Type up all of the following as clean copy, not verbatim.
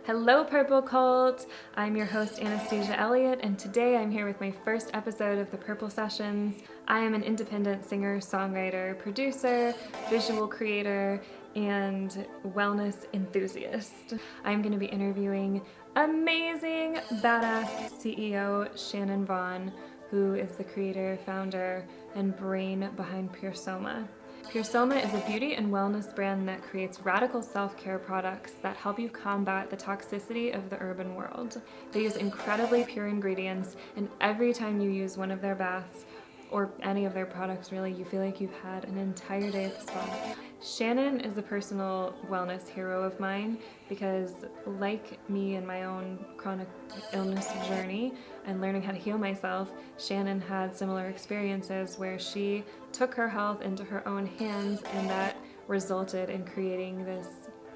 Hello, Purple Cult! I'm your host, Anastasia Elliot, and today I'm here with my first episode of the Purple Sessions. I am an independent singer, songwriter, producer, visual creator, and wellness enthusiast. I'm going to be interviewing amazing, badass CEO Shannon Vaughn, who is the creator, founder, and brain behind Pursoma. Pursoma is a beauty and wellness brand that creates radical self-care products that help you combat the toxicity of the urban world. They use incredibly pure ingredients, and every time you use one of their baths, or any of their products really, you feel like you've had an entire day at the spa. Shannon is a personal wellness hero of mine because, like me in my own chronic illness journey and learning how to heal myself, Shannon had similar experiences where she took her health into her own hands, and that resulted in creating this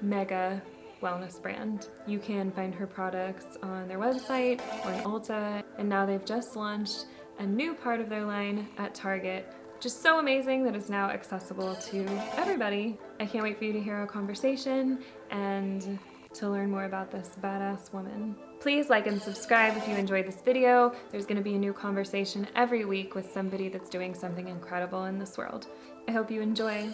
mega wellness brand. You can find her products on their website or in Ulta, and now they've just launched a new part of their line at Target. Just so amazing that it's now accessible to everybody. I can't wait for you to hear our conversation and to learn more about this badass woman. Please like and subscribe if you enjoyed this video. There's going to be a new conversation every week with somebody that's doing something incredible in this world. I hope you enjoy.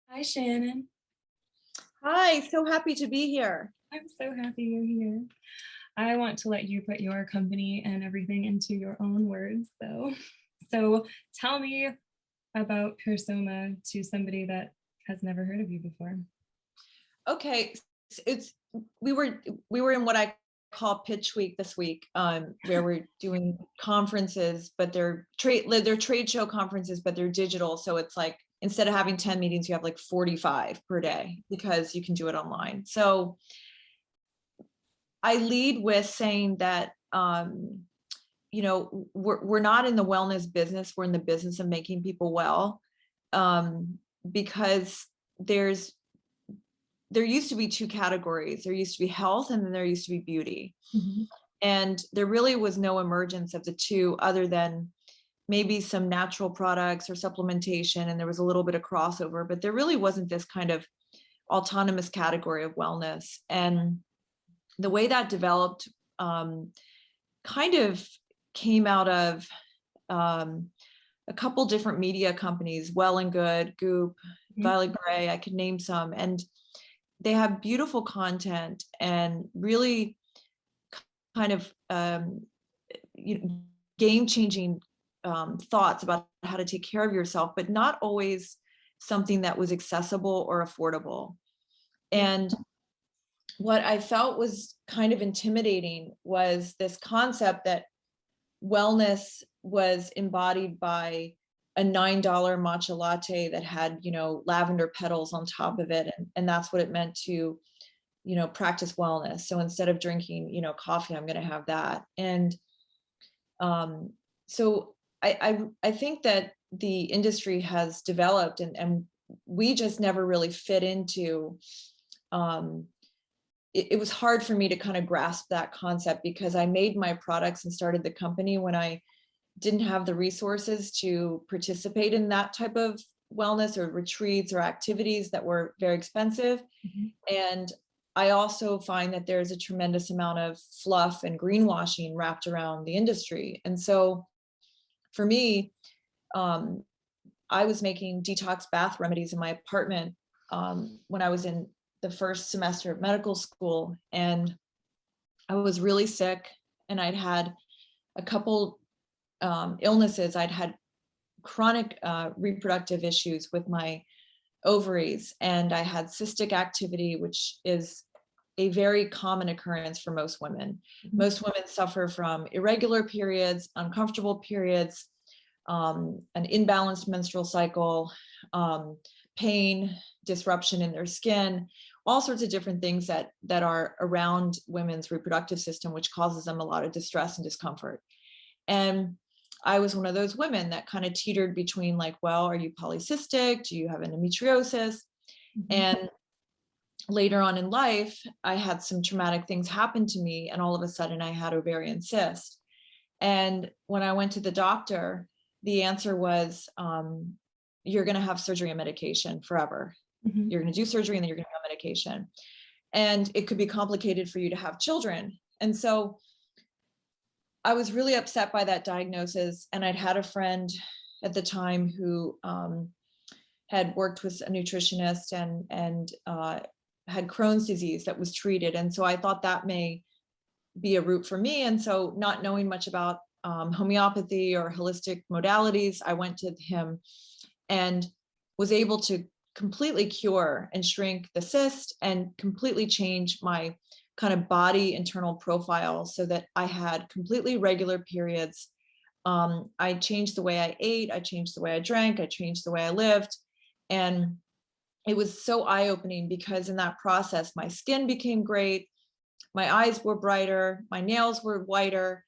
Hi, Shannon. Hi, so happy to be here. I'm so happy you're here. I want to let you put your company and everything into your own words, though. So tell me about Pursoma to somebody that has never heard of you before. Okay, we were in what I call Pitch Week this week, where we're doing conferences, but they're trade show conferences, but they're digital. So it's like instead of having 10 meetings, you have like 45 per day because you can do it online. So I lead with saying that we're not in the wellness business. We're in the business of making people well, because there used to be two categories. There used to be health, and then there used to be beauty. Mm-hmm. And there really was no emergence of the two other than maybe some natural products or supplementation. And there was a little bit of crossover, but there really wasn't this kind of autonomous category of wellness. And the way that developed kind of came out of a couple different media companies, Well and Good, Goop, Mm-hmm. Violet Grey, I could name some. And they have beautiful content and really kind of game-changing thoughts about how to take care of yourself, but not always something that was accessible or affordable. And what I felt was kind of intimidating was this concept that wellness was embodied by a $9 matcha latte that had, lavender petals on top of it. And that's what it meant to, practice wellness. So instead of drinking, coffee, I'm going to have that. And so I think that the industry has developed and we just never really fit into, it was hard for me to kind of grasp that concept because I made my products and started the company when I didn't have the resources to participate in that type of wellness or retreats or activities that were very expensive. Mm-hmm. And I also find that there's a tremendous amount of fluff and greenwashing wrapped around the industry. And so for me, I was making detox bath remedies in my apartment when I was in the first semester of medical school, and I was really sick, and I'd had a couple illnesses. I'd had chronic reproductive issues with my ovaries, and I had cystic activity, which is a very common occurrence for most women. Mm-hmm. Most women suffer from irregular periods, uncomfortable periods, an imbalanced menstrual cycle, pain, disruption in their skin, all sorts of different things that are around women's reproductive system, which causes them a lot of distress and discomfort. And I was one of those women that kind of teetered between like, well, are you polycystic? Do you have endometriosis? Mm-hmm. And later on in life, I had some traumatic things happen to me, and all of a sudden I had ovarian cyst. And when I went to the doctor, the answer was, you're going to have surgery and medication forever. Mm-hmm. You're going to do surgery and then you're going to have medication. And it could be complicated for you to have children. And so I was really upset by that diagnosis. And I'd had a friend at the time who had worked with a nutritionist and had Crohn's disease that was treated. And so I thought that may be a route for me. And so, not knowing much about homeopathy or holistic modalities, I went to him and was able to completely cure and shrink the cyst and completely change my kind of body internal profile so that I had completely regular periods. I changed the way I ate, I changed the way I drank, I changed the way I lived. And it was so eye-opening because in that process, my skin became great, my eyes were brighter, my nails were whiter,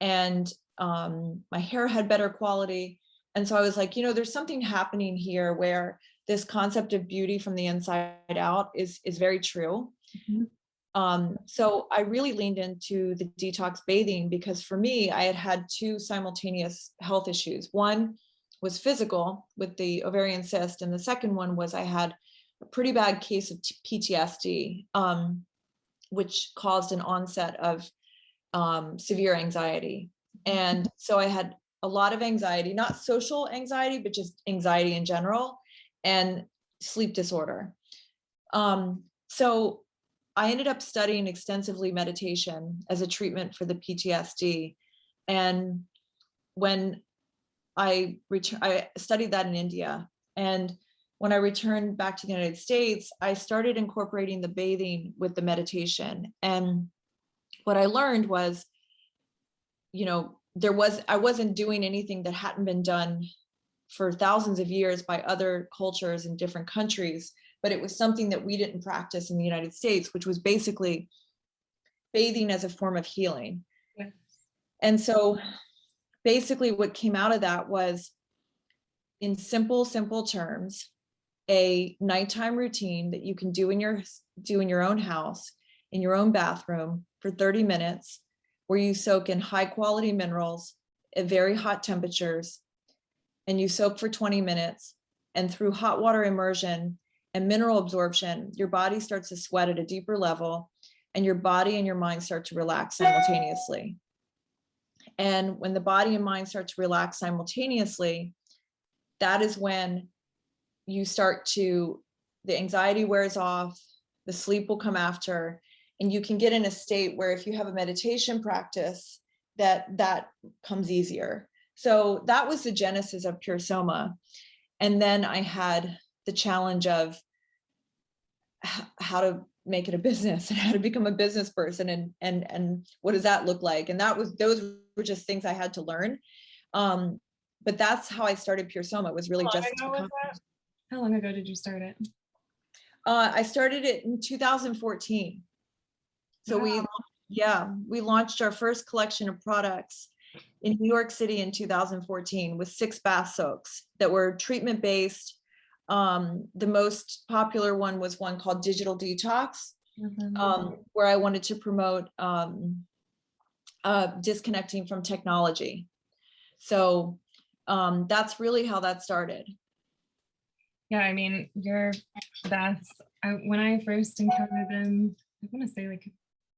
and my hair had better quality. And so I was like, there's something happening here where this concept of beauty from the inside out is very true. Mm-hmm. So I really leaned into the detox bathing because for me, I had two simultaneous health issues. One was physical with the ovarian cyst, and the second one was I had a pretty bad case of PTSD, which caused an onset of severe anxiety. And so I had a lot of anxiety, not social anxiety, but just anxiety in general, and sleep disorder. So I ended up studying extensively meditation as a treatment for the PTSD. And when I studied that in India. And when I returned back to the United States, I started incorporating the bathing with the meditation. And what I learned was, I wasn't doing anything that hadn't been done for thousands of years by other cultures in different countries, but it was something that we didn't practice in the United States, which was basically bathing as a form of healing. Yes. And so basically what came out of that was, in simple terms, a nighttime routine that you can do in your own house, in your own bathroom for 30 minutes, where you soak in high quality minerals at very hot temperatures, and you soak for 20 minutes, and through hot water immersion and mineral absorption, your body starts to sweat at a deeper level, and your body and your mind start to relax simultaneously. And when the body and mind start to relax simultaneously, that is when the anxiety wears off, the sleep will come after, and you can get in a state where if you have a meditation practice, that comes easier. So that was the genesis of Pursoma. And then I had the challenge of how to make it a business and how to become a business person and what does that look like? And those were just things I had to learn. But that's how I started Pursoma. It was really just How long ago did you start it? I started it in 2014. So wow. we launched our first collection of products in New York City in 2014 with 6 bath soaks that were treatment based. The most popular one was one called Digital Detox, where I wanted to promote disconnecting from technology. So that's really how that started. Yeah, I mean, your baths, when I first encountered them, I want to say like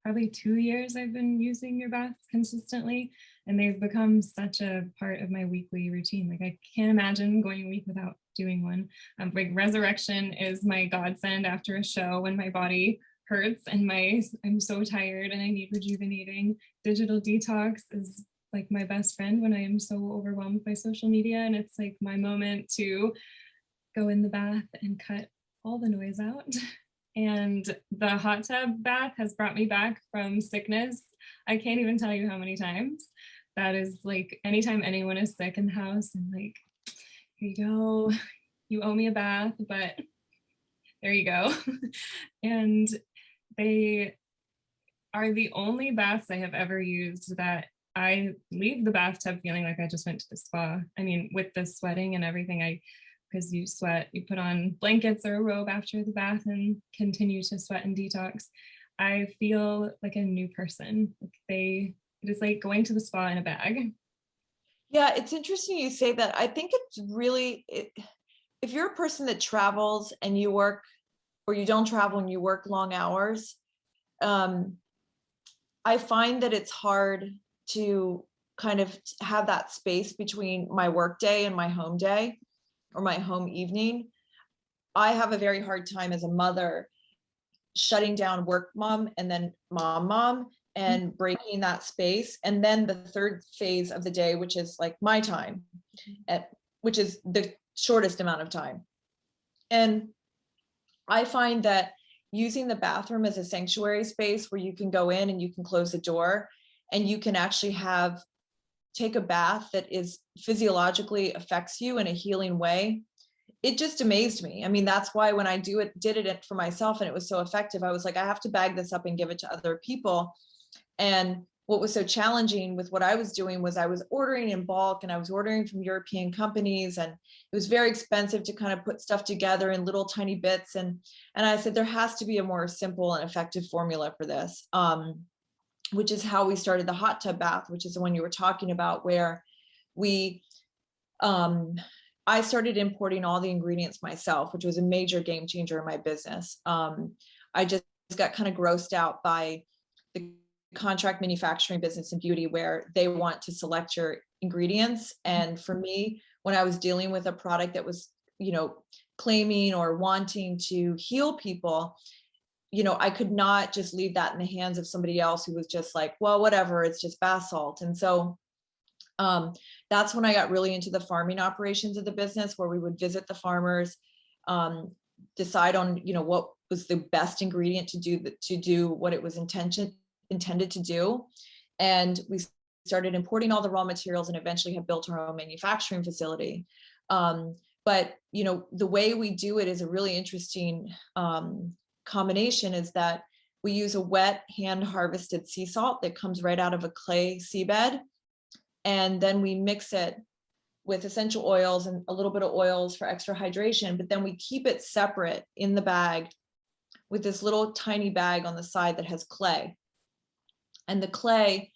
probably 2 years I've been using your baths consistently, and they've become such a part of my weekly routine. Like I can't imagine going a week without doing one. Like Resurrection is my godsend after a show when my body hurts and I'm so tired and I need rejuvenating. Digital Detox is like my best friend when I am so overwhelmed by social media, and it's like my moment to go in the bath and cut all the noise out. And the hot tub bath has brought me back from sickness. I can't even tell you how many times. That is like anytime anyone is sick in the house, I'm like, here you go, you owe me a bath, but there you go. And they are the only baths I have ever used that I leave the bathtub feeling like I just went to the spa. I mean, with the sweating and everything, because you sweat, you put on blankets or a robe after the bath and continue to sweat and detox. I feel like a new person. It is like going to the spa in a bag. Yeah, it's interesting you say that. I think it's really, if you're a person that travels and you work, or you don't travel and you work long hours, um, I find that it's hard to kind of have that space between my work day and my home day or my home evening. I have a very hard time as a mother shutting down work mom and then mom and breaking that space. And then the third phase of the day, which is like my time, which is the shortest amount of time. And I find that using the bathroom as a sanctuary space where you can go in and you can close the door and you can actually take a bath that is physiologically affects you in a healing way. It just amazed me. I mean, that's why when I did it for myself and it was so effective, I was like, I have to bag this up and give it to other people. And what was so challenging with what I was doing was I was ordering in bulk and I was ordering from European companies, and it was very expensive to kind of put stuff together in little tiny bits. And I said, there has to be a more simple and effective formula for this, which is how we started the hot tub bath, which is the one you were talking about, where we, I started importing all the ingredients myself, which was a major game changer in my business. I just got kind of grossed out by the contract manufacturing business in beauty, where they want to select your ingredients. And for me, when I was dealing with a product that was, claiming or wanting to heal people, I could not just leave that in the hands of somebody else who was just like, well, whatever, it's just bath salt. And so that's when I got really into the farming operations of the business, where we would visit the farmers, decide on, what was the best ingredient to do what it was intended to do. And we started importing all the raw materials and eventually have built our own manufacturing facility. But, the way we do it is a really interesting combination, is that we use a wet hand harvested sea salt that comes right out of a clay seabed. And then we mix it with essential oils and a little bit of oils for extra hydration, but then we keep it separate in the bag with this little tiny bag on the side that has clay. And the clay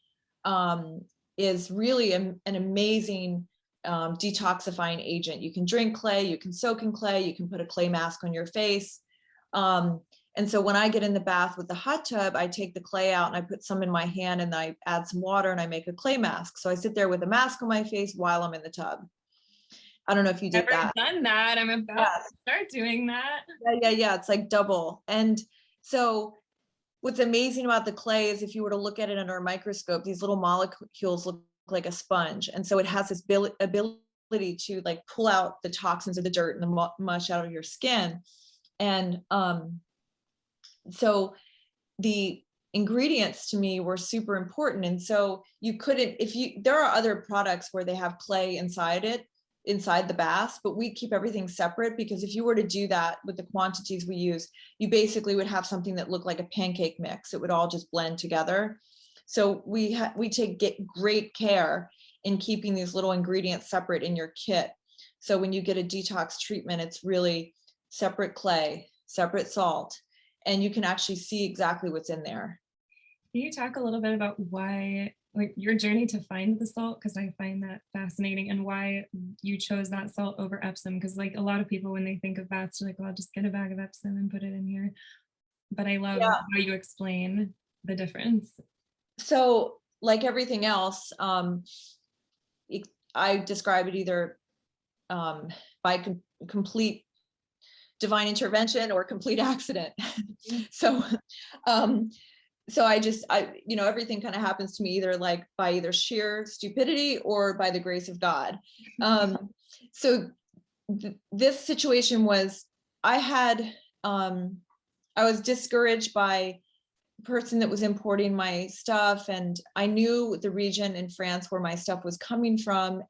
is really an amazing detoxifying agent. You can drink clay, you can soak in clay, you can put a clay mask on your face. And so when I get in the bath with the hot tub, I take the clay out and I put some in my hand and I add some water and I make a clay mask. So I sit there with a mask on my face while I'm in the tub. I don't know if you did that. Never done that. I'm about to start doing that. Yeah. It's like double. And so what's amazing about the clay is if you were to look at it under a microscope, these little molecules look like a sponge. And so it has this ability to like pull out the toxins of the dirt and the mush out of your skin. And so the ingredients to me were super important. And so you couldn't, there are other products where they have clay inside the bath, but we keep everything separate, because if you were to do that with the quantities we use, you basically would have something that looked like a pancake mix. It would all just blend together. So we take great care in keeping these little ingredients separate in your kit. So when you get a detox treatment, it's really separate clay, separate salt, and you can actually see exactly what's in there. Can you talk a little bit about why, like, your journey to find the salt? Because I find that fascinating, and why you chose that salt over Epsom. Because like a lot of people, when they think of baths, they're like, well, I'll just get a bag of Epsom and put it in here. But I love how you explain the difference. So like everything else, I describe it either by complete divine intervention or complete accident. So everything kind of happens to me either like by either sheer stupidity or by the grace of God. So this situation was, I was discouraged by the person that was importing my stuff, and I knew the region in France where my stuff was coming from,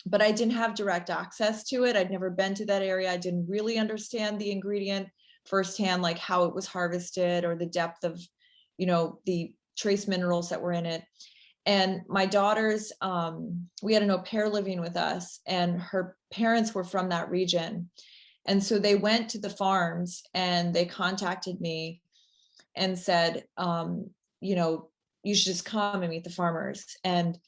but I didn't have direct access to it. I'd never been to that area. I didn't really understand the ingredient firsthand, like how it was harvested or the depth of, the trace minerals that were in it. And my daughters, we had an au pair living with us, and her parents were from that region. And so they went to the farms and they contacted me and said, you should just come and meet the farmers. And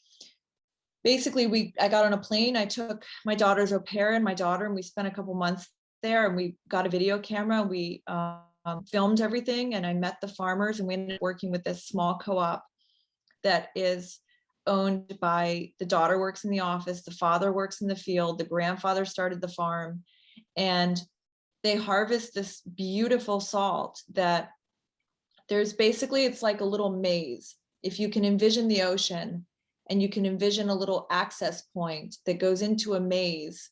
basically I got on a plane. I took my daughter's au pair and my daughter, and we spent a couple months there, and we got a video camera. We filmed everything, and I met the farmers, and we ended up working with this small co-op that is owned by, the daughter works in the office, the father works in the field, the grandfather started the farm, and they harvest this beautiful salt that there's basically, it's like a little maze. If you can envision the ocean, and you can envision a little access point that goes into a maze,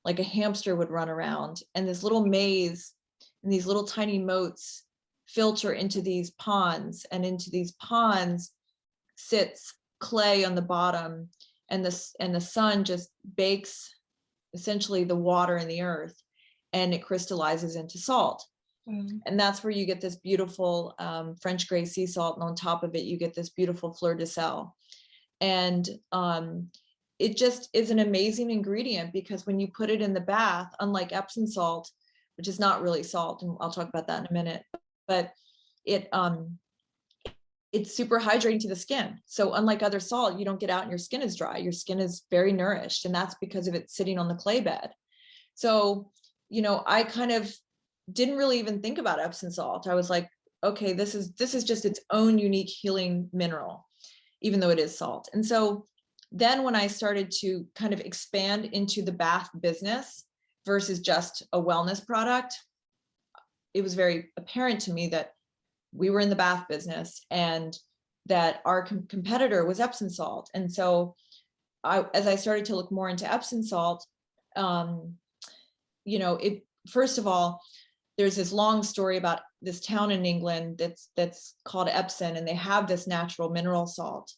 like a hamster would run around, and this little maze and these little tiny moats filter into these ponds, and into these ponds sits clay on the bottom, and the sun just bakes essentially the water in the earth, and it crystallizes into salt. And that's where you get this beautiful French gray sea salt, and on top of it you get this beautiful fleur de sel. And it just is an amazing ingredient, because when you put it in the bath, unlike Epsom salt, which is not really salt, and I'll talk about that in a minute, but it's super hydrating to the skin. So unlike other salt, you don't get out and your skin is dry. Your skin is very nourished, and that's because of it sitting on the clay bed. So, I kind of didn't really even think about Epsom salt. I was like, okay, this is just its own unique healing mineral, even though it is salt. And so then when I started to kind of expand into the bath business versus just a wellness product, it was very apparent to me that we were in the bath business and that our competitor was Epsom salt. And so as I started to look more into Epsom salt, first of all, there's this long story about this town in England that's called Epsom, and they have this natural mineral salt,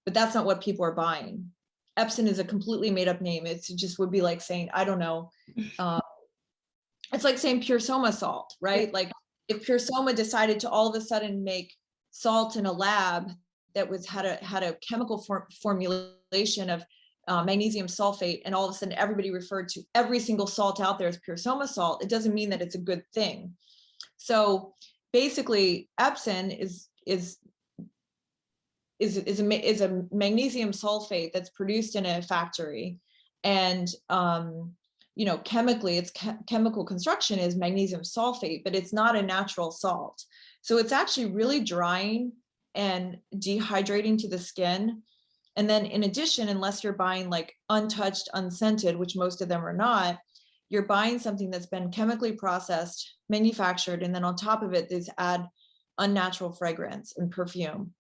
but that's not what people are buying. Epsom is a completely made up name. It just would be like saying, I don't know, it's like saying Pursoma salt, right? Like if Pursoma decided to all of a sudden make salt in a lab that had a chemical formulation of magnesium sulfate, and all of a sudden everybody referred to every single salt out there as Pursoma salt, it doesn't mean that it's a good thing. So basically, Epsom is a magnesium sulfate that's produced in a factory, and chemically, its chemical construction is magnesium sulfate, but it's not a natural salt. So it's actually really drying and dehydrating to the skin. And then in addition, unless you're buying like untouched, unscented, which most of them are not, you're buying something that's been chemically processed, manufactured, and then on top of it, there's add unnatural fragrance and perfume.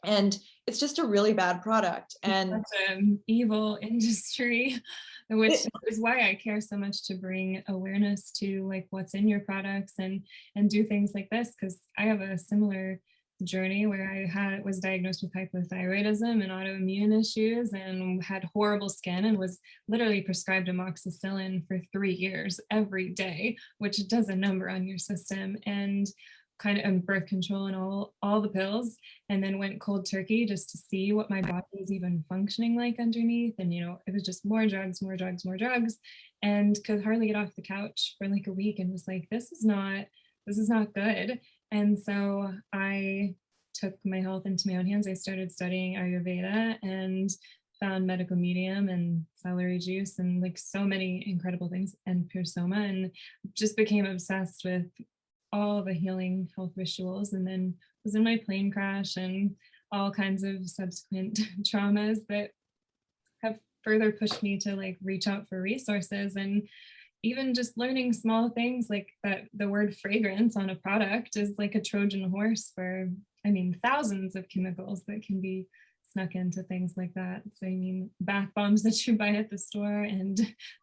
And it's just a really bad product. And it's such an evil industry, which is why I care so much to bring awareness to like what's in your products and do things like this, because I have a similar journey where I was diagnosed with hypothyroidism and autoimmune issues, and had horrible skin, and was literally prescribed amoxicillin for 3 years every day, which does a number on your system, and kind of birth control and all the pills, and then went cold turkey just to see what my body was even functioning like underneath. And it was just more drugs, and could hardly get off the couch for like a week, and was like, this is not good. And so I took my health into my own hands. I started studying Ayurveda and found medical medium and celery juice and like so many incredible things, and Pursoma, and just became obsessed with all the healing health rituals. And then was in my plane crash and all kinds of subsequent traumas that have further pushed me to like reach out for resources. And even just learning small things like that the word fragrance on a product is like a Trojan horse for, thousands of chemicals that can be snuck into things like that. So bath bombs that you buy at the store, and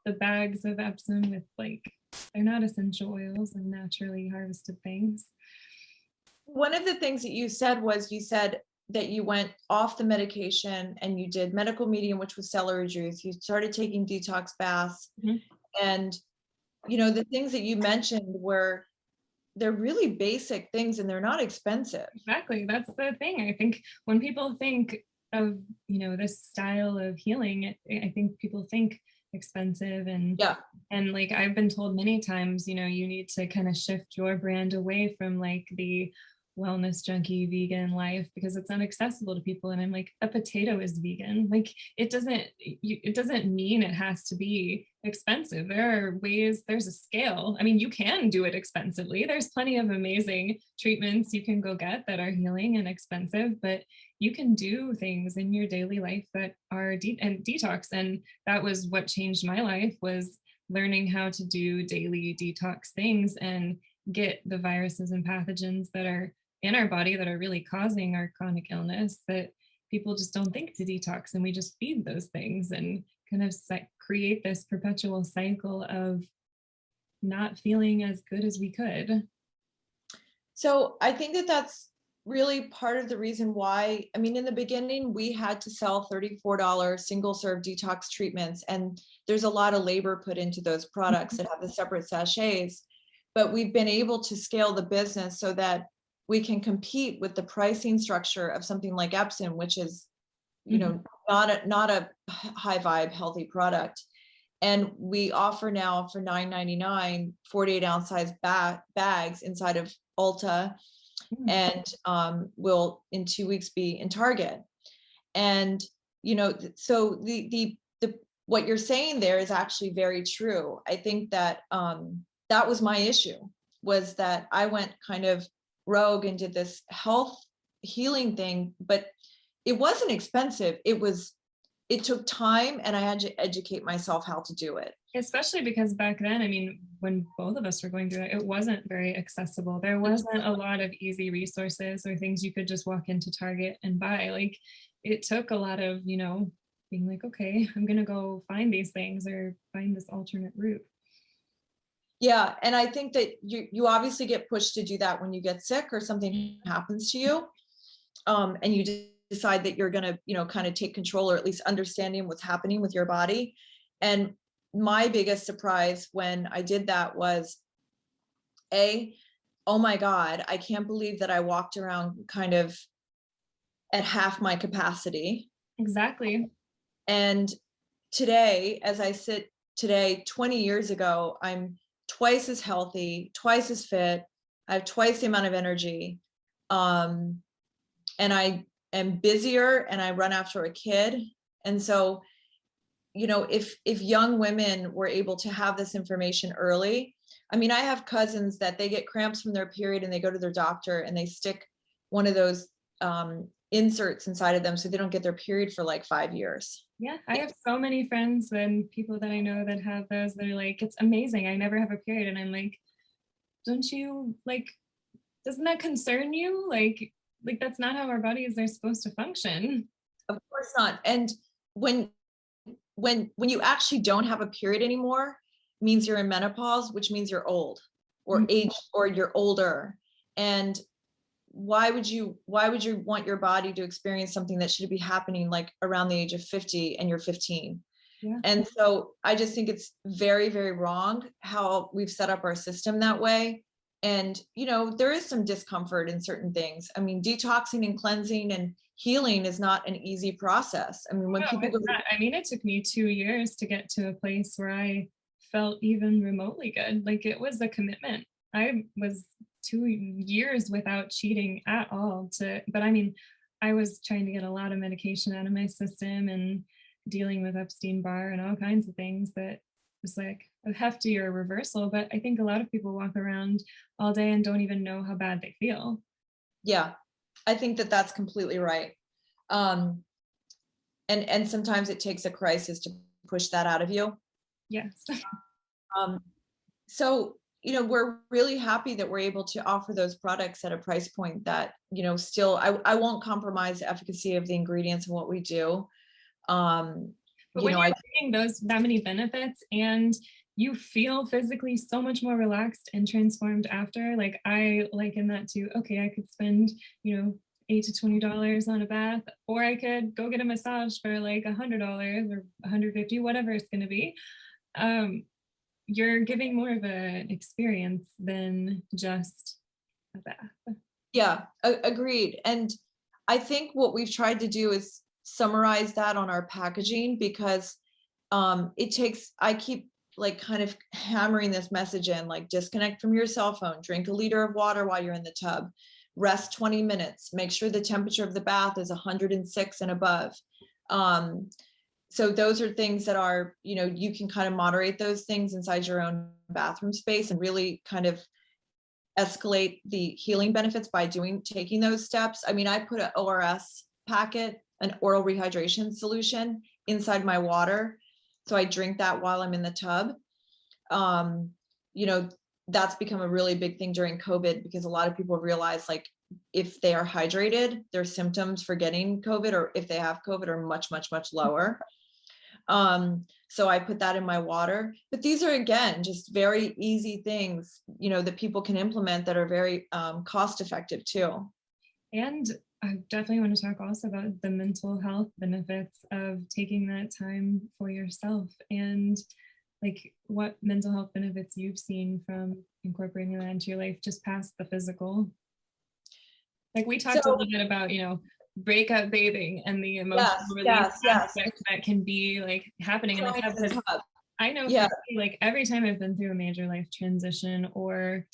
the bags of Epsom with like, they're not essential oils and naturally harvested things. One of the things that you said that you went off the medication and you did medical medium, which was celery juice. You started taking detox baths. Mm-hmm. And, the things that you mentioned they're really basic things, and they're not expensive. Exactly. That's the thing. I think when people think of, this style of healing, I think people think expensive, and like I've been told many times, you need to kind of shift your brand away from like the wellness junkie vegan life because it's unaccessible to people. And I'm like, a potato is vegan. Like it doesn't mean it has to be expensive. There are ways, there's a scale. I mean, you can do it expensively. There's plenty of amazing treatments you can go get that are healing and expensive, but you can do things in your daily life that are and detox. And that was what changed my life, was learning how to do daily detox things and get the viruses and pathogens that are in our body that are really causing our chronic illness that people just don't think to detox. And we just feed those things and kind of create this perpetual cycle of not feeling as good as we could. So I think that that's really part of the reason why, I mean, in the beginning, we had to sell $34 single serve detox treatments. And there's a lot of labor put into those products that have the separate sachets, but we've been able to scale the business so that we can compete with the pricing structure of something like Epsom, which is, you know, not a high vibe, healthy product. And we offer now for $9.99, 48-ounce size bags inside of Ulta, and will in 2 weeks be in Target. And, you know, so the what you're saying there is actually very true. I think that that was my issue, was that I went kind of rogue and did this health healing thing, but it wasn't expensive. It took time, and I had to educate myself how to do it. Especially because back then, I mean, when both of us were going through it, it wasn't very accessible. There wasn't a lot of easy resources or things you could just walk into Target and buy. Like it took a lot of, you know, being like, okay, I'm going to go find these things or find this alternate route. Yeah. And I think that you obviously get pushed to do that when you get sick or something happens to you. And you decide that you're going to, you know, kind of take control, or at least understanding what's happening with your body. And my biggest surprise when I did that was, oh my God, I can't believe that I walked around kind of at half my capacity. Exactly. And today, as I sit today, 20 years ago, I'm twice as healthy, twice as fit. I have twice the amount of energy. And I am busier, and I run after a kid. And so, you know, if young women were able to have this information early, I mean, I have cousins that they get cramps from their period and they go to their doctor and they stick one of those inserts inside of them so they don't get their period for like 5 years. Yeah, I have so many friends and people that I know that have those. They're like, it's amazing, I never have a period. And I'm like, don't you, like, doesn't that concern you? Like that's not how our bodies are supposed to function. Of course not. And when you actually don't have a period anymore, means you're in menopause, which means you're old or age, or you're older. And why would you want your body to experience something that should be happening like around the age of 50 and you're 15? Yeah. And so I just think it's very, very wrong how we've set up our system that way. And, you know, there is some discomfort in certain things. I mean, detoxing and cleansing and healing is not an easy process. I mean, when people go, I mean, it took me 2 years to get to a place where I felt even remotely good. Like it was a commitment. I was 2 years without cheating at all but I mean, I was trying to get a lot of medication out of my system and dealing with Epstein-Barr and all kinds of things that was like a heftier reversal. But I think a lot of people walk around all day and don't even know how bad they feel. Yeah, I think that that's completely right. And sometimes it takes a crisis to push that out of you. Yes. So, you know, we're really happy that we're able to offer those products at a price point that, you know, still, I won't compromise the efficacy of the ingredients and what we do. But when you're getting that many benefits and you feel physically so much more relaxed and transformed after, like I liken that to, okay, I could spend, you know, $8 to $20 on a bath, or I could go get a massage for like $100 or $150, whatever it's going to be. You're giving more of an experience than just a bath. Yeah, agreed. And I think what we've tried to do is summarize that on our packaging, because I keep like kind of hammering this message in, like, disconnect from your cell phone, drink a liter of water while you're in the tub, rest 20 minutes, make sure the temperature of the bath is 106 and above. So those are things that are, you can kind of moderate those things inside your own bathroom space and really kind of escalate the healing benefits by taking those steps. I mean, I put an ORS packet, an oral rehydration solution, inside my water. So I drink that while I'm in the tub. That's become a really big thing during COVID, because a lot of people realize, like, if they are hydrated, their symptoms for getting COVID, or if they have COVID, are much, much, much lower. So I put that in my water. But these are, again, just very easy things, that people can implement that are very cost effective too. And I definitely want to talk also about the mental health benefits of taking that time for yourself, and like what mental health benefits you've seen from incorporating that into your life, just past the physical. Like we talked a little bit about, breakup bathing and the emotional release aspect that can be like happening in the tub. I know for me, like every time I've been through a major life transition, or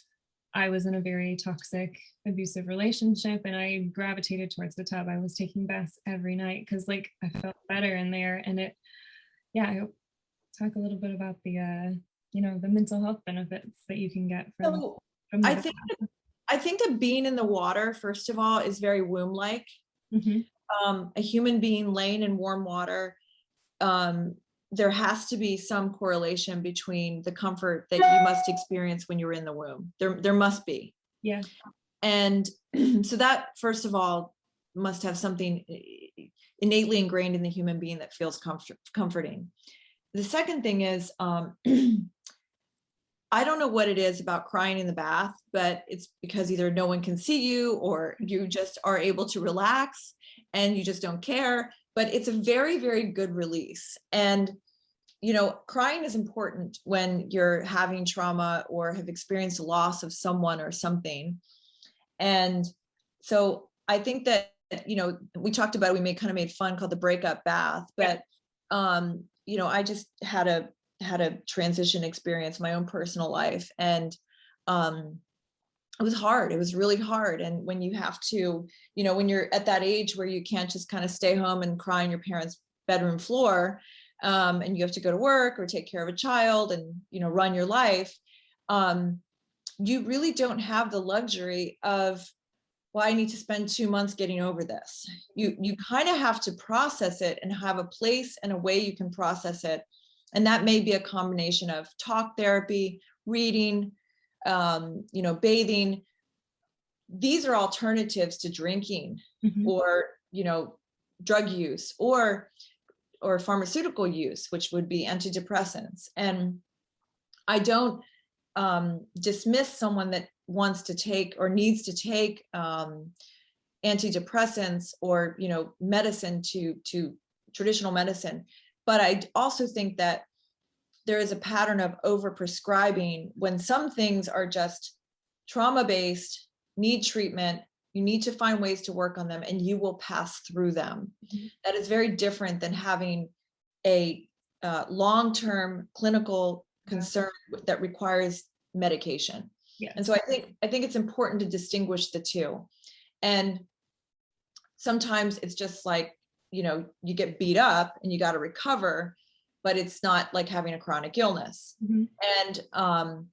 I was in a very toxic, abusive relationship and I gravitated towards the tub, I was taking baths every night because like I felt better in there. And I talk a little bit about the the mental health benefits that you can get from I think that being in the water, first of all, is very womb-like. Mm-hmm. A human being laying in warm water, there has to be some correlation between the comfort that you must experience when you're in the womb. There must be. Yeah. And so that, first of all, must have something innately ingrained in the human being that feels comforting. The second thing is, I don't know what it is about crying in the bath, but it's because either no one can see you or you just are able to relax and you just don't care. But it's a very, very good release. And, crying is important when you're having trauma or have experienced a loss of someone or something. And so I think that, we talked about it, we kind of made fun called the Breakup Bath, but, I just had a transition experience, my own personal life. And it was hard. It was really hard. And when you have to, when you're at that age where you can't just kind of stay home and cry on your parents' bedroom floor, and you have to go to work or take care of a child and, run your life, you really don't have the luxury of, well, I need to spend 2 months getting over this. You kind of have to process it and have a place and a way you can process it. And that may be a combination of talk therapy, reading, bathing. These are alternatives to drinking, mm-hmm. or, drug use or pharmaceutical use, which would be antidepressants. And I don't dismiss someone that wants to take or needs to take antidepressants or, medicine to traditional medicine. But I also think that there is a pattern of overprescribing when some things are just trauma-based, need treatment, you need to find ways to work on them, and you will pass through them. Mm-hmm. That is very different than having a long-term clinical concern that requires medication. Yes. And so I think it's important to distinguish the two. And sometimes it's just like, you get beat up and you got to recover, but it's not like having a chronic illness. Mm-hmm. And,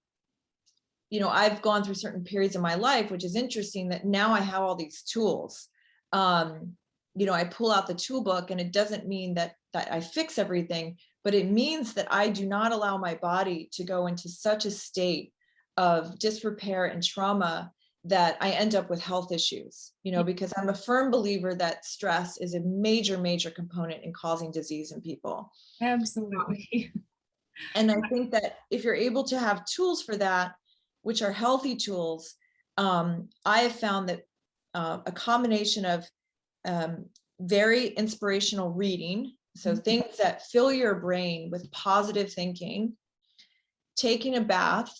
I've gone through certain periods of my life, which is interesting that now I have all these tools. I pull out the tool book, and it doesn't mean that I fix everything, but it means that I do not allow my body to go into such a state of disrepair and trauma that I end up with health issues, because I'm a firm believer that stress is a major, major component in causing disease in people. Absolutely. And I think that if you're able to have tools for that, which are healthy tools, I have found that a combination of very inspirational reading, so things that fill your brain with positive thinking, taking a bath,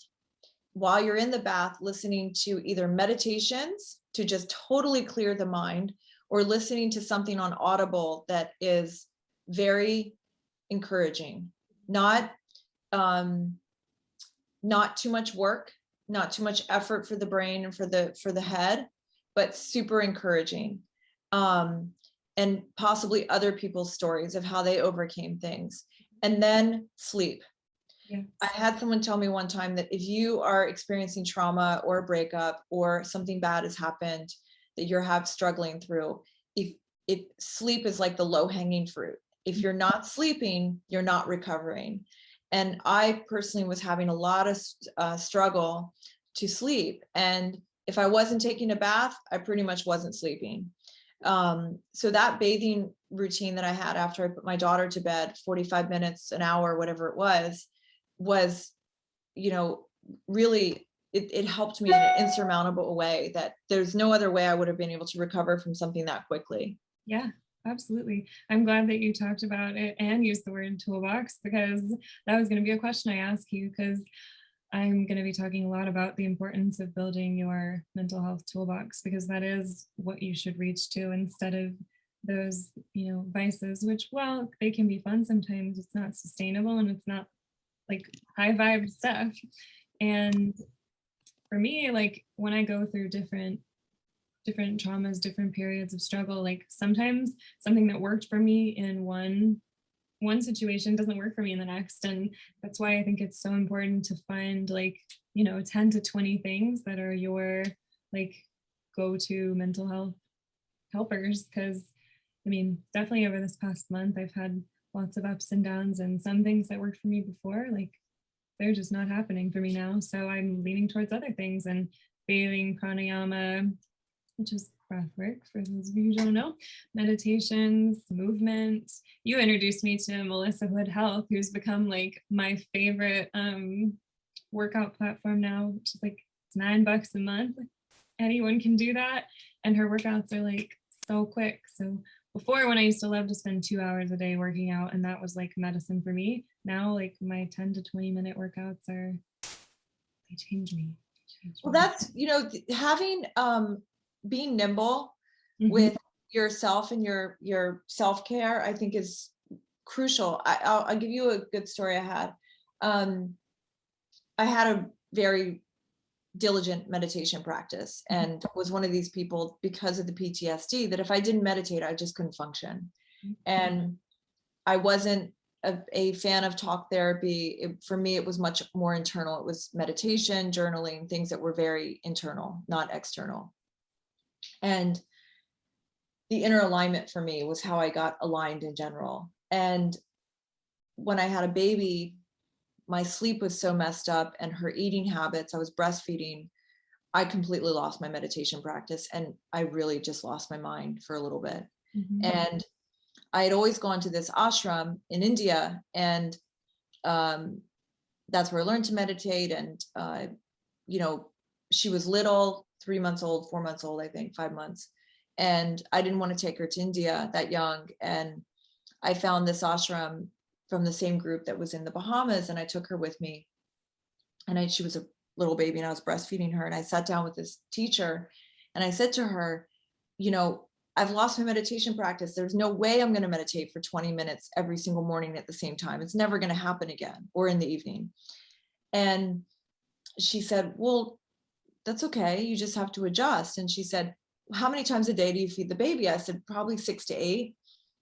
while you're in the bath, listening to either meditations to just totally clear the mind, or listening to something on Audible that is very encouraging. Not too much work, not too much effort for the brain and for the head, but super encouraging. And possibly other people's stories of how they overcame things. And then sleep. Yes. I had someone tell me one time that if you are experiencing trauma or a breakup or something bad has happened that you're struggling through, if sleep is like the low-hanging fruit. If you're not sleeping, you're not recovering. And I personally was having a lot of struggle to sleep. And if I wasn't taking a bath, I pretty much wasn't sleeping. So that bathing routine that I had after I put my daughter to bed, 45 minutes, an hour, whatever it was, really, it helped me in an insurmountable way that there's no other way I would have been able to recover from something that quickly. Yeah, absolutely. I'm glad that you talked about it and used the word toolbox, because that was going to be a question I asked you, because I'm going to be talking a lot about the importance of building your mental health toolbox, because that is what you should reach to instead of those, vices, which, while they can be fun sometimes, it's not sustainable and it's not like high vibe stuff. And for me, like when I go through different traumas, different periods of struggle, like sometimes something that worked for me in one situation doesn't work for me in the next. And that's why I think it's so important to find 10 to 20 things that are your like go-to mental health helpers. Because definitely over this past month, I've had lots of ups and downs, and some things that worked for me before, like they're just not happening for me now. So I'm leaning towards other things, and bathing, pranayama, which is breath work for those of you who don't know, meditations, movement. You introduced me to Melissa Hood Health, who's become like my favorite workout platform now, which is like it's $9 a month. Anyone can do that. And her workouts are like so quick. So before, when I used to love to spend 2 hours a day working out, and that was like medicine for me, now like my 10 to 20 minute workouts they change me. Well, that's, having, being nimble Mm-hmm. with yourself and your self-care, I think is crucial. I'll give you a good story I had. I had a very diligent meditation practice and was one of these people, because of the PTSD, that if I didn't meditate, I just couldn't function. And I wasn't a fan of talk therapy. For me, it was much more internal. It was meditation, journaling, things that were very internal, not external. And the inner alignment for me was how I got aligned in general. And when I had a baby, my sleep was so messed up, and her eating habits, I was breastfeeding, I completely lost my meditation practice, and I really just lost my mind for a little bit. Mm-hmm. And I had always gone to this ashram in India, and that's where I learned to meditate. And, she was little, 3 months old, 4 months old, I think, 5 months. And I didn't want to take her to India that young. And I found this ashram from the same group that was in the Bahamas, and I took her with me. And she was a little baby, and I was breastfeeding her. And I sat down with this teacher, and I said to her, I've lost my meditation practice. There's no way I'm going to meditate for 20 minutes every single morning at the same time. It's never going to happen again, or in the evening. And she said, well, that's okay. You just have to adjust. And she said, how many times a day do you feed the baby? I said, probably 6 to 8.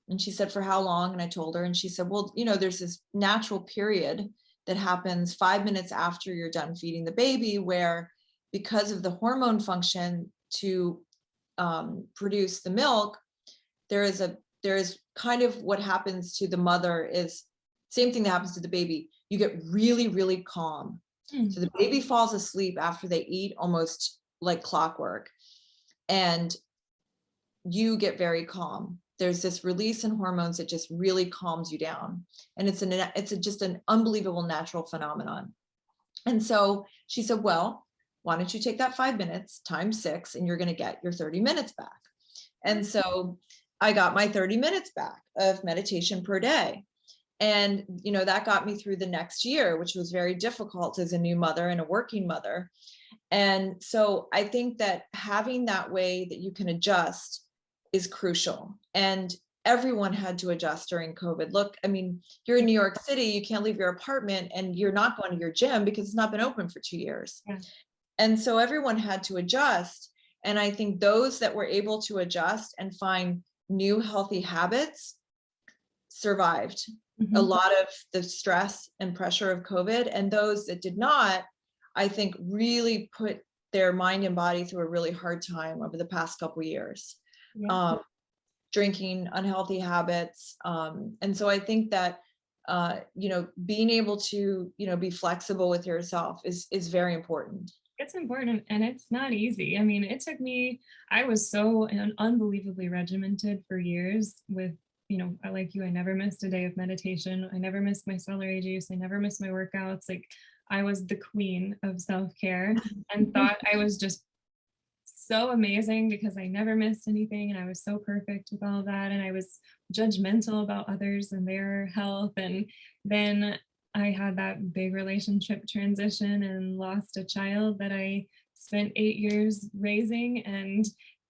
And she said, for how long? And I told her, and she said, well, there's this natural period that happens 5 minutes after you're done feeding the baby, where because of the hormone function to produce the milk, there is kind of what happens to the mother is same thing that happens to the baby. You get really, really calm. So the baby falls asleep after they eat, almost like clockwork, and you get very calm. There's this release in hormones that just really calms you down, and it's just an unbelievable natural phenomenon. And so she said, well, why don't you take that 5 minutes times 6, and you're going to get your 30 minutes back. And so I got my 30 minutes back of meditation per day. And, that got me through the next year, which was very difficult as a new mother and a working mother. And so I think that having that way that you can adjust is crucial. And everyone had to adjust during COVID. Look, you're in New York City, you can't leave your apartment, and you're not going to your gym because it's not been open for 2 years. Yeah. And so everyone had to adjust. And I think those that were able to adjust and find new healthy habits survived a lot of the stress and pressure of COVID. And those that did not, I think, really put their mind and body through a really hard time over the past couple of years. Yeah. Drinking, unhealthy habits. And so I think that, being able to, be flexible with yourself is very important. It's important and it's not easy. I mean, it took me, I was so unbelievably regimented for years with, I like you, I never missed a day of meditation. I never missed my celery juice. I never missed my workouts. Like I was the queen of self-care and thought I was just so amazing because I never missed anything and I was so perfect with all of that. And I was judgmental about others and their health. And then I had that big relationship transition and lost a child that I spent 8 years raising. And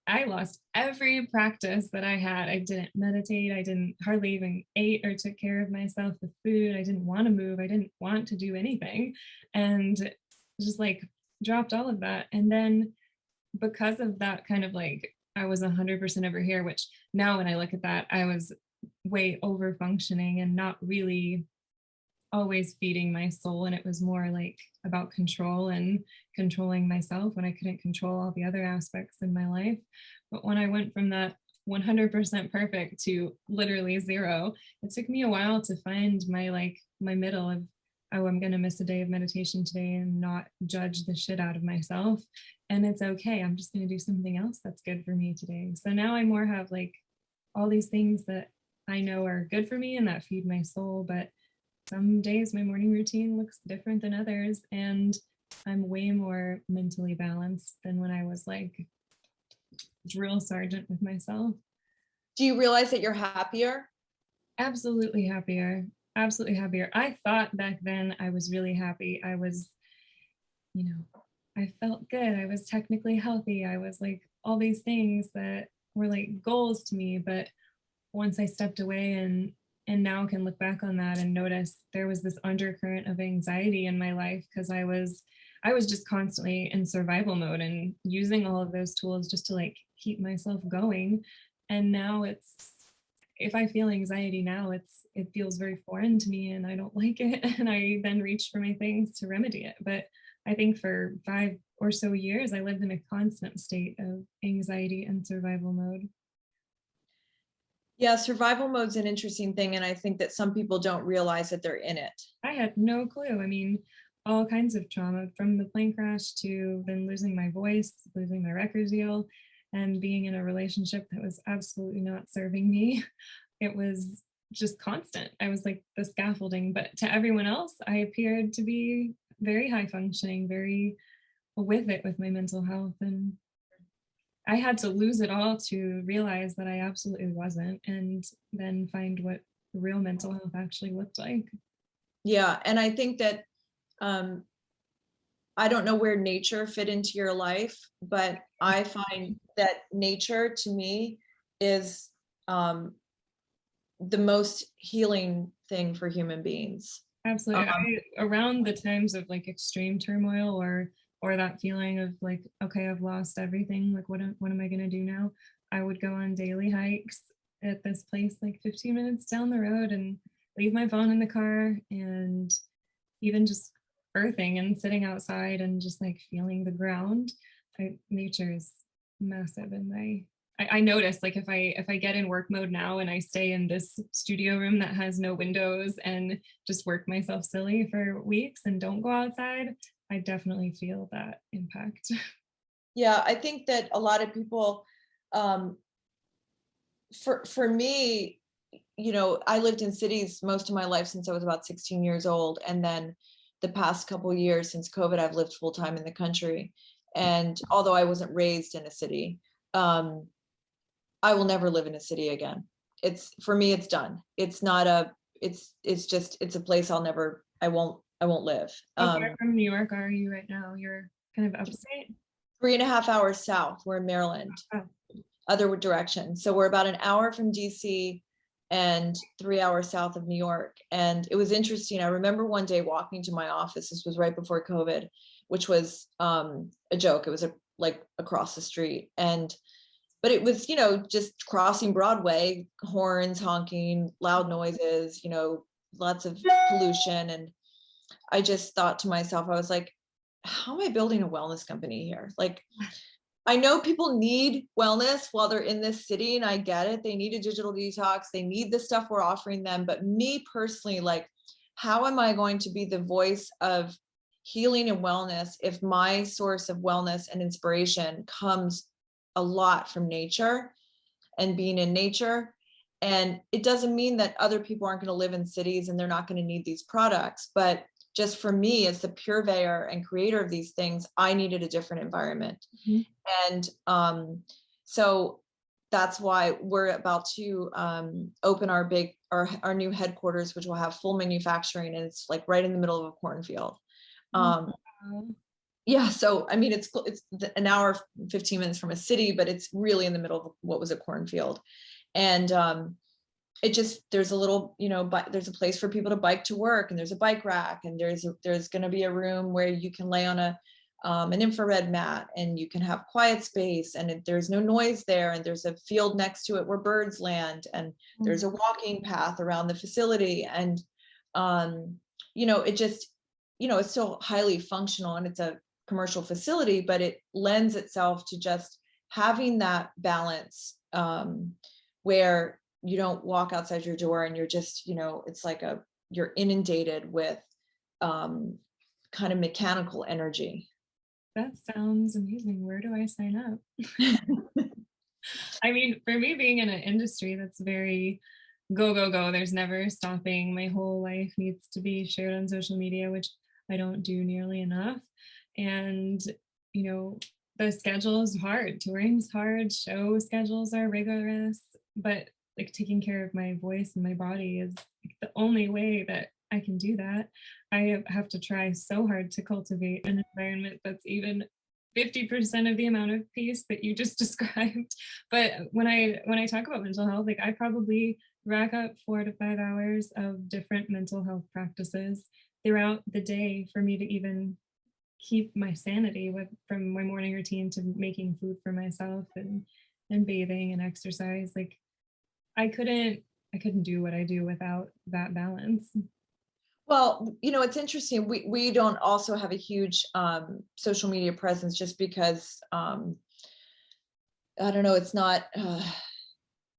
I lost every practice that I had. I didn't meditate. I didn't hardly even ate or took care of myself with food. I didn't want to move. I didn't want to do anything. And just like dropped all of that. And then because of that kind of like, I was 100% over here, which now when I look at that, I was way over functioning and not really always feeding my soul. And it was more like about control and controlling myself when I couldn't control all the other aspects in my life. But when I went from that 100% perfect to literally zero, it took me a while to find my middle of, oh, I'm going to miss a day of meditation today and not judge the shit out of myself. And it's okay. I'm just going to do something else that's good for me today. So now I more have like all these things that I know are good for me and that feed my soul. But some days my morning routine looks different than others. And I'm way more mentally balanced than when I was like drill sergeant with myself. Do you realize that you're happier? Absolutely happier. Absolutely happier. I thought back then I was really happy. I was, I felt good. I was technically healthy. I was like all these things that were like goals to me. But once I stepped away and now can look back on that and notice there was this undercurrent of anxiety in my life because I was just constantly in survival mode and using all of those tools just to like keep myself going. And now if I feel anxiety now, it feels very foreign to me and I don't like it. And I then reach for my things to remedy it. But I think for 5 or so years, I lived in a constant state of anxiety and survival mode. Yeah, survival mode's an interesting thing. And I think that some people don't realize that they're in it. I had no clue. I mean, all kinds of trauma from the plane crash to then losing my voice, losing my record deal, and being in a relationship that was absolutely not serving me. It was just constant. I was like the scaffolding, but to everyone else, I appeared to be very high functioning, very with it with my mental health. And I had to lose it all to realize that I absolutely wasn't, and then find what real mental health actually looked like. Yeah. And I think that, I don't know where nature fit into your life, but I find that nature to me is the most healing thing for human beings. Absolutely. Around the times of like extreme turmoil or that feeling of like, okay, I've lost everything. Like, what am I going to do now? I would go on daily hikes at this place like 15 minutes down the road and leave my phone in the car, and even just earthing and sitting outside and just like feeling the ground. Nature is massive in my. I notice like if I get in work mode now and I stay in this studio room that has no windows and just work myself silly for weeks and don't go outside, I definitely feel that impact. Yeah, I think that a lot of people, for me, I lived in cities most of my life since I was about 16 years old. And then the past couple of years since COVID, I've lived full time in the country. And although I wasn't raised in a city, I will never live in a city again. For me, it's done. It's not it's a place I won't live. How far from New York are you right now? You're kind of upstate? 3.5 hours south. We're in Maryland, other direction. So we're about an hour from DC and 3 hours south of New York. And it was interesting. I remember one day walking to my office. This was right before COVID, which was a joke. It was like across the street. But it was, just crossing Broadway, horns, honking, loud noises, lots of pollution. And I just thought to myself, I was like, how am I building a wellness company here? Like, I know people need wellness while they're in this city, and I get it. They need a digital detox. They need the stuff we're offering them. But me personally, like, how am I going to be the voice of healing and wellness if my source of wellness and inspiration comes a lot from nature and being in nature? And it doesn't mean that other people aren't going to live in cities and they're not going to need these products. But just for me, as the purveyor and creator of these things, I needed a different environment. And so that's why we're about to open our new headquarters, which will have full manufacturing, and it's like right in the middle of a cornfield. Yeah, so I mean, it's an hour, 15 minutes from a city, but it's really in the middle of what was a cornfield. And it just, there's a little, there's a place for people to bike to work, and there's a bike rack, and there's going to be a room where you can lay on an infrared mat, and you can have quiet space, and there's no noise there, and there's a field next to it where birds land, and there's a walking path around the facility. And it just, it's still highly functional, and it's a commercial facility, but it lends itself to just having that balance, where you don't walk outside your door and you're just, it's like you're inundated with kind of mechanical energy. That sounds amazing. Where do I sign up? I mean, for me, being in an industry that's very go, go, go, there's never stopping. My whole life needs to be shared on social media, which I don't do nearly enough. And, the schedule is hard. Touring's hard. Show schedules are rigorous. But like taking care of my voice and my body is like the only way that I can do that. I have to try so hard to cultivate an environment that's even 50% of the amount of peace that you just described. But when I talk about mental health, like I probably rack up 4 to 5 hours of different mental health practices throughout the day for me to even keep my sanity, from my morning routine to making food for myself and bathing and exercise. Like I couldn't do what I do without that balance. Well, it's interesting. We don't also have a huge social media presence, just because I don't know. It's not.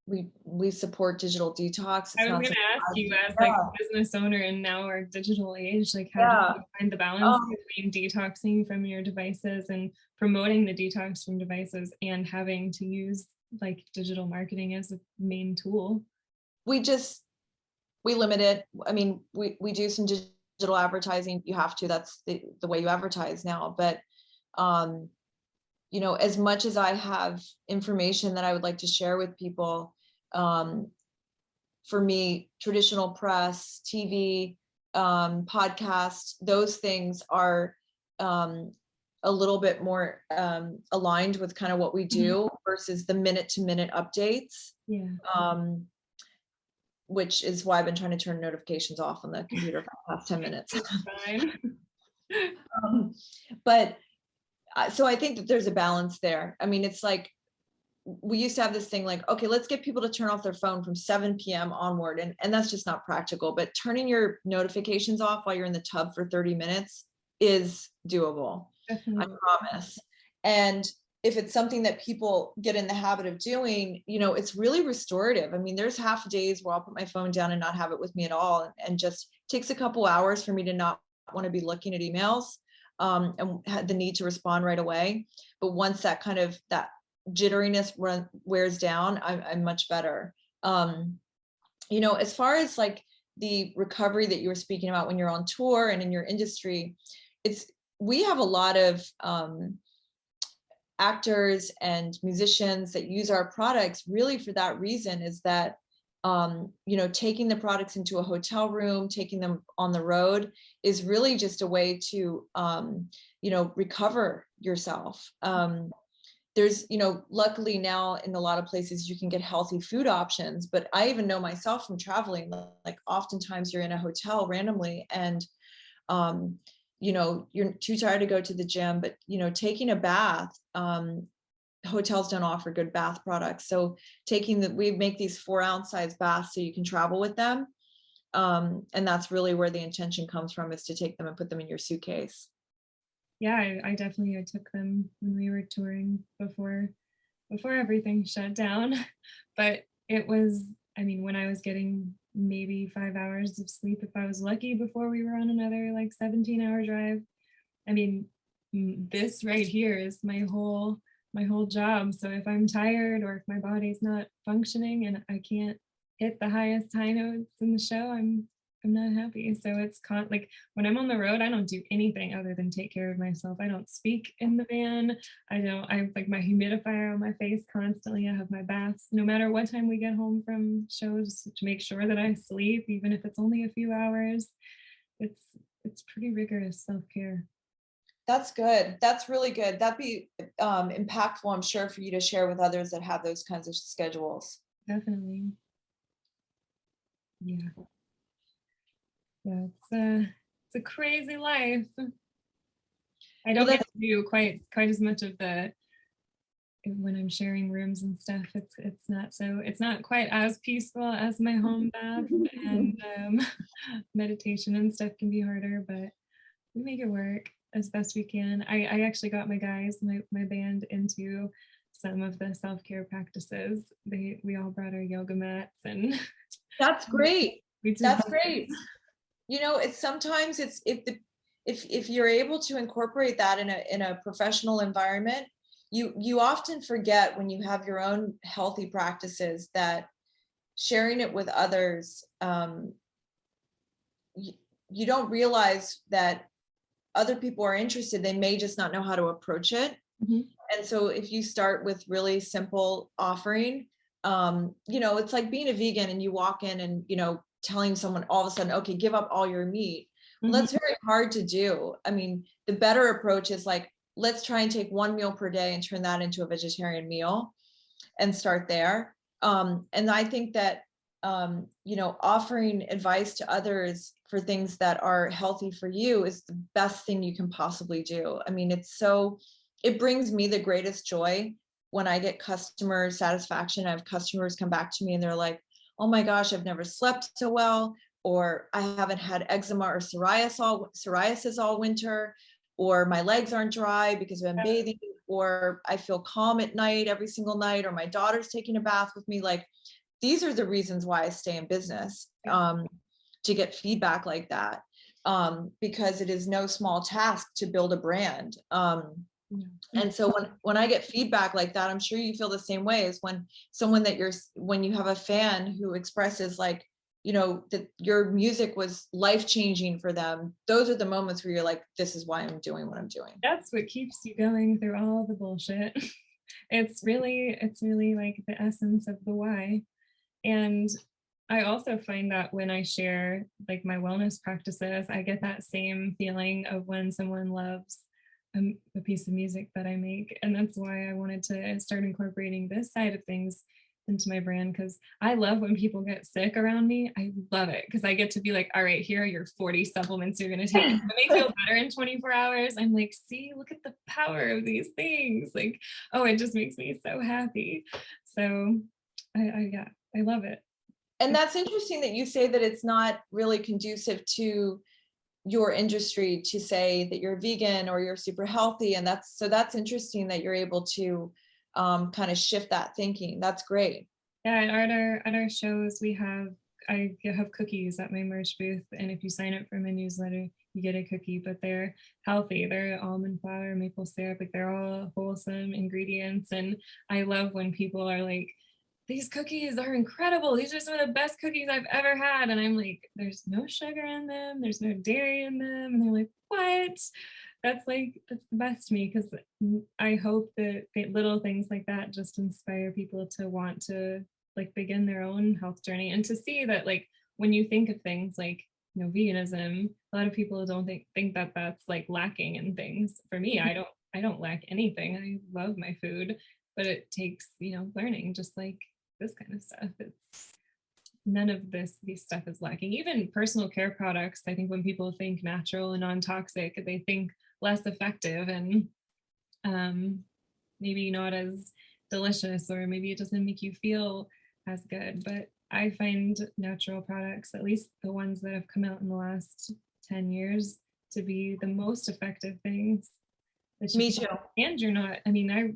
We support digital detox. I was going to ask you, as like a business owner in now our digital age, like how do you find the balance between detoxing from your devices and promoting the detox from devices, and having to use like digital marketing as a main tool? We limit it. I mean, we do some digital advertising. You have to. That's the way you advertise now. But as much as I have information that I would like to share with people, for me, traditional press, TV, podcasts, those things are a little bit more aligned with kind of what we do versus the minute-to-minute updates. Yeah. Which is why I've been trying to turn notifications off on the computer for the past 10 minutes. Fine. But so I think that there's a balance there. I mean, it's like, we used to have this thing like, okay, let's get people to turn off their phone from 7 p.m. onward. And that's just not practical, but turning your notifications off while you're in the tub for 30 minutes is doable. Definitely. I promise. And if it's something that people get in the habit of doing, it's really restorative. I mean, there's half days where I'll put my phone down and not have it with me at all. And just takes a couple hours for me to not want to be looking at emails and had the need to respond right away. But once that kind of that jitteriness wears down, I'm much better. As far as like the recovery that you were speaking about when you're on tour and in your industry, we have a lot of actors and musicians that use our products really for that reason, is that taking the products into a hotel room, taking them on the road is really just a way to recover yourself. There's luckily now in a lot of places you can get healthy food options, but I even know myself from traveling, like oftentimes you're in a hotel randomly and you're too tired to go to the gym, but taking a bath, hotels don't offer good bath products. So we make these 4-ounce size baths so you can travel with them. And that's really where the intention comes from, is to take them and put them in your suitcase. Yeah, I definitely took them when we were touring before everything shut down. But it was, when I was getting maybe 5 hours of sleep if I was lucky before we were on another like 17-hour drive. This right here is my whole job. So if I'm tired or if my body's not functioning and I can't hit the highest high notes in the show, I'm not happy. So it's like when I'm on the road, I don't do anything other than take care of myself. I don't speak in the van. I have like my humidifier on my face constantly. I have my baths no matter what time we get home from shows to make sure that I sleep, even if it's only a few hours. It's pretty rigorous self-care. That's good. That's really good. That'd be impactful, I'm sure, for you to share with others that have those kinds of schedules. Definitely. Yeah. Yeah, it's a crazy life. I don't get to do quite as much of the when I'm sharing rooms and stuff. It's not quite as peaceful as my home bath, and meditation and stuff can be harder, but we make it work as best we can. I actually got my guys, my band, into some of the self-care practices. We all brought our yoga mats, and that's great. That's great. It's if you're able to incorporate that in a professional environment, you often forget, when you have your own healthy practices, that sharing it with others, you don't realize that other people are interested. They may just not know how to approach it. Mm-hmm. And so if you start with really simple offering, it's like being a vegan and you walk in and, telling someone all of a sudden, okay, give up all your meat. Well, that's very hard to do. The better approach is like, let's try and take one meal per day and turn that into a vegetarian meal and start there. And I think that, offering advice to others for things that are healthy for you is the best thing you can possibly do. It brings me the greatest joy when I get customer satisfaction. I have customers come back to me and they're like, oh my gosh, I've never slept so well, or I haven't had eczema or psoriasis all winter, or my legs aren't dry because I've been bathing, or I feel calm at night every single night, or my daughter's taking a bath with me. Like, these are the reasons why I stay in business, to get feedback like that, because it is no small task to build a brand. And so when I get feedback like that, I'm sure you feel the same way, as when you have a fan who expresses like, that your music was life-changing for them. Those are the moments where you're like, this is why I'm doing what I'm doing. That's what keeps you going through all the bullshit. It's really like the essence of the why. And I also find that when I share like my wellness practices, I get that same feeling of when someone loves a piece of music that I make. And that's why I wanted to start incorporating this side of things into my brand, because I love when people get sick around me. I love it because I get to be like, all right, here are your 40 supplements you're going to take. And they feel better in 24 hours. I'm like, see, look at the power of these things. Like, oh, it just makes me so happy. So I love it. And that's interesting that you say that it's not really conducive to your industry to say that you're vegan or you're super healthy. And that's interesting that you're able to kind of shift that thinking. That's great. Yeah, at our shows, I have cookies at my merch booth, and if you sign up for my newsletter, you get a cookie. But they're healthy. They're almond flour, maple syrup. Like, they're all wholesome ingredients, and I love when people are like, these cookies are incredible. These are some of the best cookies I've ever had. And I'm like, there's no sugar in them. There's no dairy in them. And they're like, what? That's the best to me, because I hope that little things like that just inspire people to want to like begin their own health journey, and to see that like when you think of things like, veganism, a lot of people don't think that that's like lacking in things. For me, I don't lack anything. I love my food, but it takes, learning, just like this kind of stuff. none of these stuff is lacking. Even personal care products, I think when people think natural and non-toxic, they think less effective and maybe not as delicious, or maybe it doesn't make you feel as good. But I find natural products, at least the ones that have come out in the last 10 years, to be the most effective things that you Me can. too. And you're not, I mean, I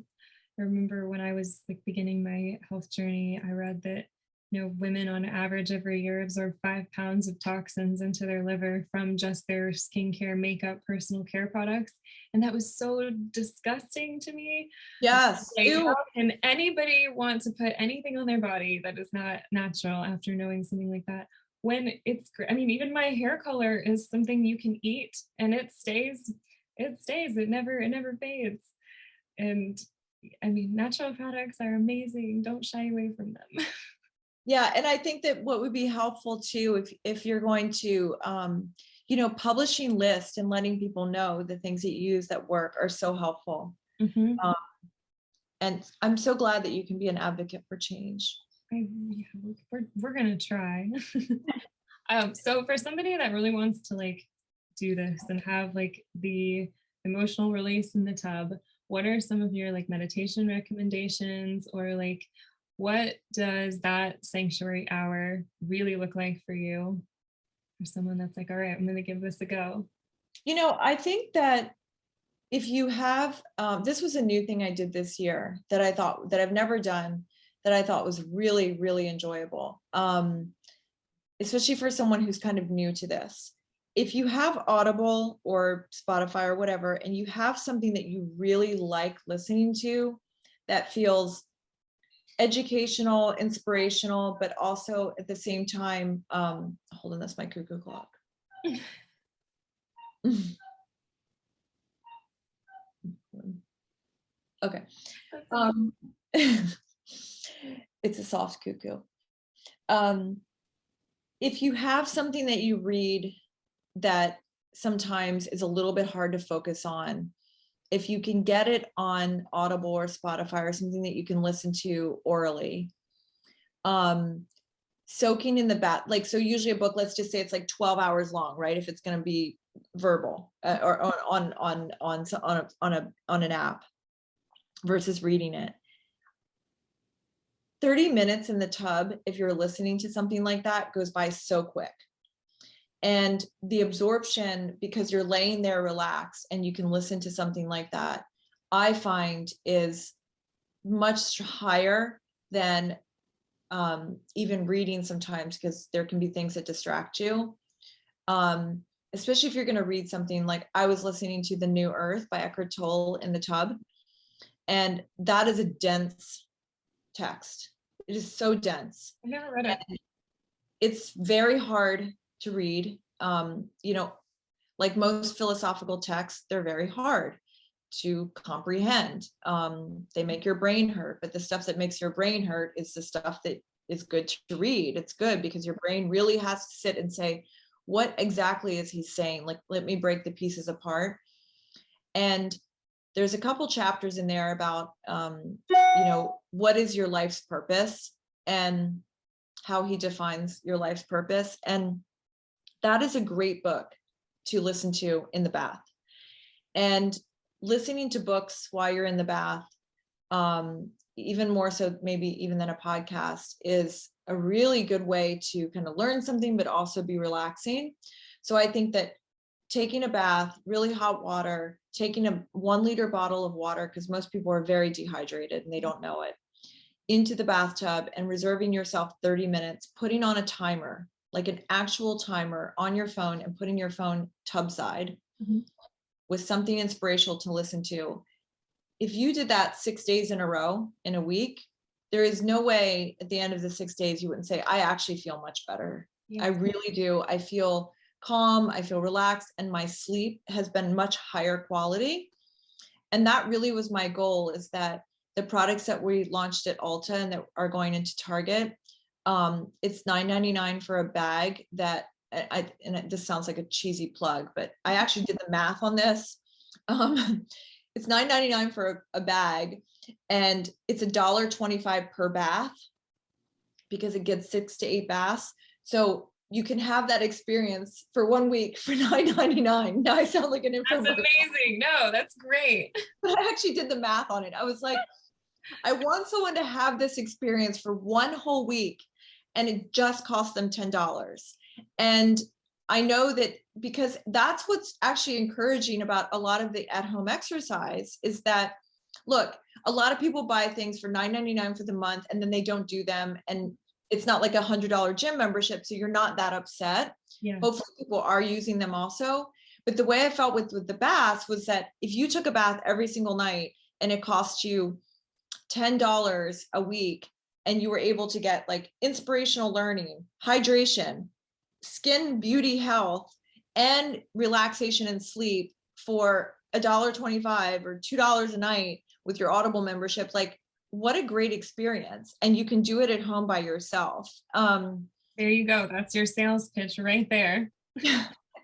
remember when I was like beginning my health journey, I read that, you know, women on average every year absorb 5 pounds of toxins into their liver from just their skincare, makeup, personal care products. And that was so disgusting to me. Yes. Like, Ew. how can anybody want to put anything on their body that is not natural after knowing something like that? When it's, I mean, even my hair color is something you can eat and it stays, it never fades. And I mean, natural products are amazing. Don't shy away from them. Yeah, and I think that what would be helpful too, if you're going to, publishing lists and letting people know the things that you use that work are so helpful. Mm-hmm. And I'm so glad that you can be an advocate for change. Yeah, we're gonna try. So for somebody that really wants to like do this and have like the emotional release in the tub, what are some of your like meditation recommendations, or like what does that sanctuary hour really look like for you? For someone that's like, all right, I'm gonna give this a go. I think that if you have, this was a new thing I did this year that I thought that I've never done, that I thought was really, really enjoyable. Especially for someone who's kind of new to this. If you have Audible or Spotify or whatever, and you have something that you really like listening to that feels educational, inspirational, but also at the same time, hold on, that's my cuckoo clock. Okay. It's a soft cuckoo. If you have something that you read that sometimes is a little bit hard to focus on, if you can get it on Audible or Spotify or something that you can listen to orally, soaking in the bath, like, so usually a book, let's just say it's like 12 hours long, right? If it's going to be verbal or on an app versus reading it. 30 minutes in the tub, if you're listening to something like that, goes by so quick. And the absorption, because you're laying there relaxed and you can listen to something like that, I find is much higher than even reading sometimes, because there can be things that distract you. Especially if you're going to read something like, I was listening to The New Earth by Eckhart Tolle in the tub. And that is a dense text. It is so dense. I've never read it. It's very hard to read. Like most philosophical texts, they're very hard to comprehend. They make your brain hurt, but the stuff that makes your brain hurt is the stuff that is good to read. It's good because your brain really has to sit and say, what exactly is he saying? Like, let me break the pieces apart. And there's a couple chapters in there about, what is your life's purpose and how he defines your life's purpose. And that is a great book to listen to in the bath. And listening to books while you're in the bath, even more so maybe even than a podcast, is a really good way to kind of learn something, but also be relaxing. So I think that taking a bath, really hot water, taking a 1 liter bottle of water, because most people are very dehydrated and they don't know it, into the bathtub and reserving yourself 30 minutes, putting on a timer, like an actual timer on your phone, and putting your phone tub side with something inspirational to listen to. If you did that 6 days in a row in a week, there is no way at the end of the 6 days you wouldn't say, I actually feel much better. Yeah. I really do. I feel calm, I feel relaxed, and my sleep has been much higher quality. And that really was my goal, is that the products that we launched at Ulta and that are going into Target, it's $9.99 for a bag that this sounds like a cheesy plug, but I actually did the math on this. It's $9.99 for a bag, and it's $1.25 per bath. because it gets 6 to 8 baths. So you can have that experience for 1 week for $9.99. Now I sound like an infomercial. That's amazing. No, that's great. But I actually did the math on it. I was like, I want someone to have this experience for 1 whole week, and it just costs them $10. And I know that, because that's what's actually encouraging about a lot of the at-home exercise is that, look, a lot of people buy things for $9.99 for the month, and then they don't do them. And it's not like $100 gym membership, so you're not that upset. Yeah. Hopefully people are using them also. But the way I felt with the baths was that if you took a bath every single night and it cost you $10 a week, and you were able to get like inspirational learning, hydration, skin, beauty, health, and relaxation and sleep for $1.25 or $2 a night with your Audible membership, like, what a great experience. And you can do it at home by yourself. There you go. That's your sales pitch right there.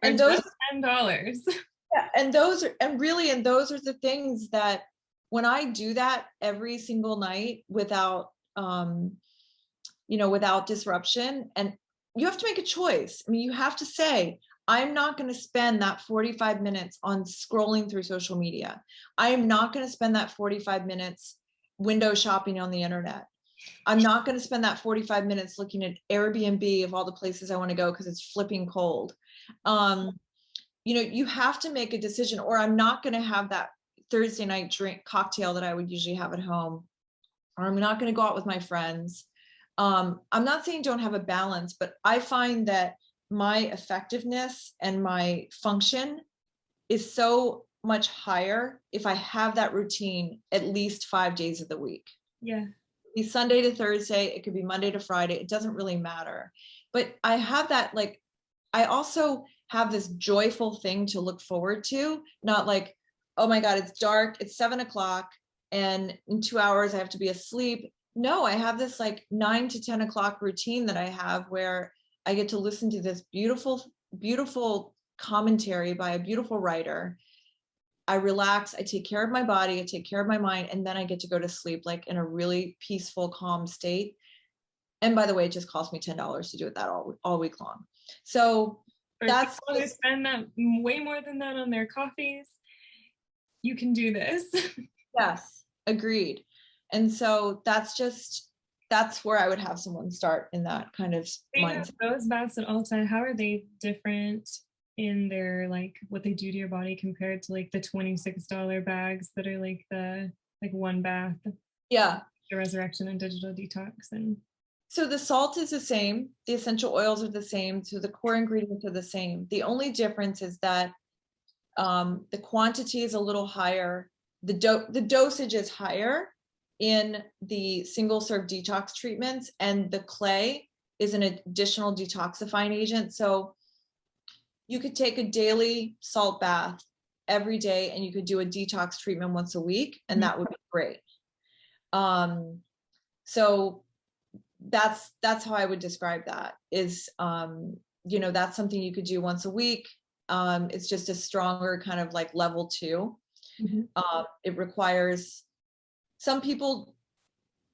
And those $10. Yeah, and those are the things that when I do that every single night without without disruption, and you have to make a choice. I mean, you have to say, I'm not going to spend that 45 minutes on scrolling through social media. I am not going to spend that 45 minutes window shopping on the internet. I'm not going to spend that 45 minutes looking at Airbnb of all the places I want to go because it's flipping cold. You have to make a decision, or I'm not going to have that Thursday night cocktail that I would usually have at home, or I'm not going to go out with my friends. I'm not saying don't have a balance, but I find that my effectiveness and my function is so much higher if I have that routine at least 5 days of the week. Yeah. It could be Sunday to Thursday. It could be Monday to Friday. It doesn't really matter. But I have that, like, I also have this joyful thing to look forward to, not like, oh my God, it's dark, it's 7 o'clock, and in 2 hours I have to be asleep. No, I have this like 9 to 10 o'clock routine that I have where I get to listen to this beautiful, beautiful commentary by a beautiful writer. I relax, I take care of my body, I take care of my mind, and then I get to go to sleep like in a really peaceful, calm state. And by the way, it just cost me $10 to do it that all week long. So that's people who spend that way more than that on their coffees. You can do this. Yes, agreed. And so that's where I would have someone start in that kind of mindset. Those baths at Ulta, how are they different in their, like, what they do to your body compared to like the $26 bags that are like the one bath? Yeah. The Resurrection and Digital Detox. And so the salt is the same, the essential oils are the same, so the core ingredients are the same. The only difference is that the quantity is a little higher. The dosage is higher in the single serve detox treatments, and the clay is an additional detoxifying agent. So you could take a daily salt bath every day, and you could do a detox treatment once a week, and that would be great. So that's how I would describe that is, that's something you could do once a week. It's just a stronger kind of like level 2. Mm-hmm. It requires, some people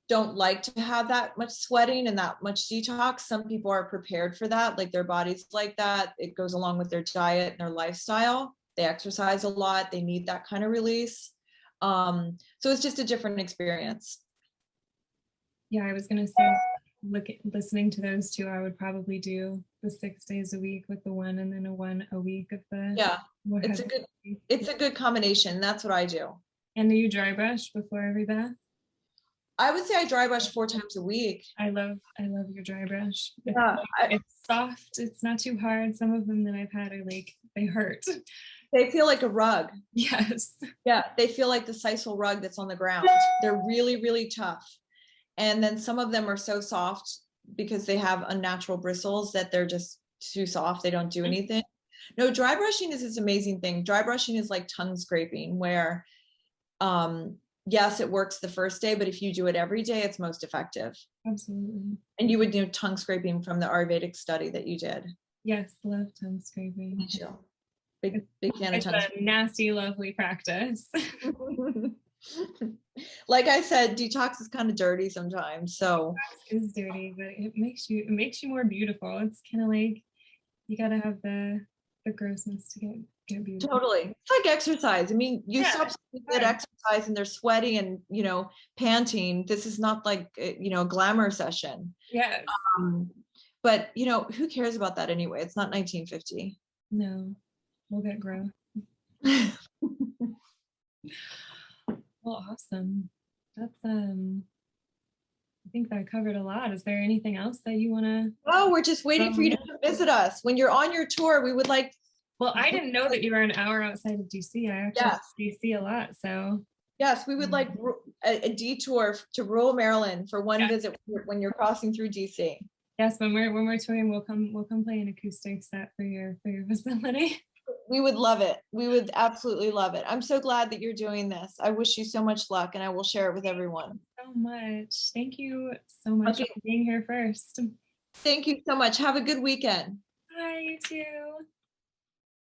don't like to have that much sweating and that much detox. Some people are prepared for that, like their body's like that. It goes along with their diet and their lifestyle. They exercise a lot. They need that kind of release. So it's just a different experience. Yeah, I was going to say, listening to those two, I would probably do the 6 days a week with the one, and then a one a week of the. Yeah, it's a good combination. That's what I do. And do you dry brush before every bath? I would say I dry brush 4 times a week. I love your dry brush. It's soft. It's not too hard. Some of them that I've had are like, they hurt. They feel like a rug. Yes. Yeah, they feel like the sisal rug that's on the ground. They're really, really tough. And then some of them are so soft because they have unnatural bristles that they're just too soft. They don't do anything. No, dry brushing is this amazing thing. Dry brushing is like tongue scraping, where yes, it works the first day, but if you do it every day, it's most effective. Absolutely. And you would do tongue scraping from the Ayurvedic study that you did. Yes, love tongue scraping. Me too. Big fan of tongue scraping. It's a nasty, lovely practice. Like I said, detox is kind of dirty sometimes. So It is dirty, but it makes you more beautiful. It's kind of like you gotta have the grossness to get beautiful. totally. It's like exercise. I mean, you Yeah, saw people that exercise and they're sweaty and, panting. This is not like, a glamour session. yes. Um, but, who cares about that anyway? It's not 1950. No, we'll get gross. Well, awesome. That's I think that covered a lot. Is there anything else that you want to? Oh, we're just waiting for you to come visit us. When you're on your tour, we would like. Well, I didn't know that you were an hour outside of DC. I actually Yes. like DC a lot, so. Yes, we would like a detour to rural Maryland for one Yeah. visit when you're crossing through DC. Yes, when we're touring, we'll come play an acoustic set for your facility. We would love it. We would absolutely love it. I'm so glad that you're doing this. I wish you so much luck, and I will share it with everyone. So much. Thank you so much for being here first. Thank you so much. Have a good weekend. Bye, you too.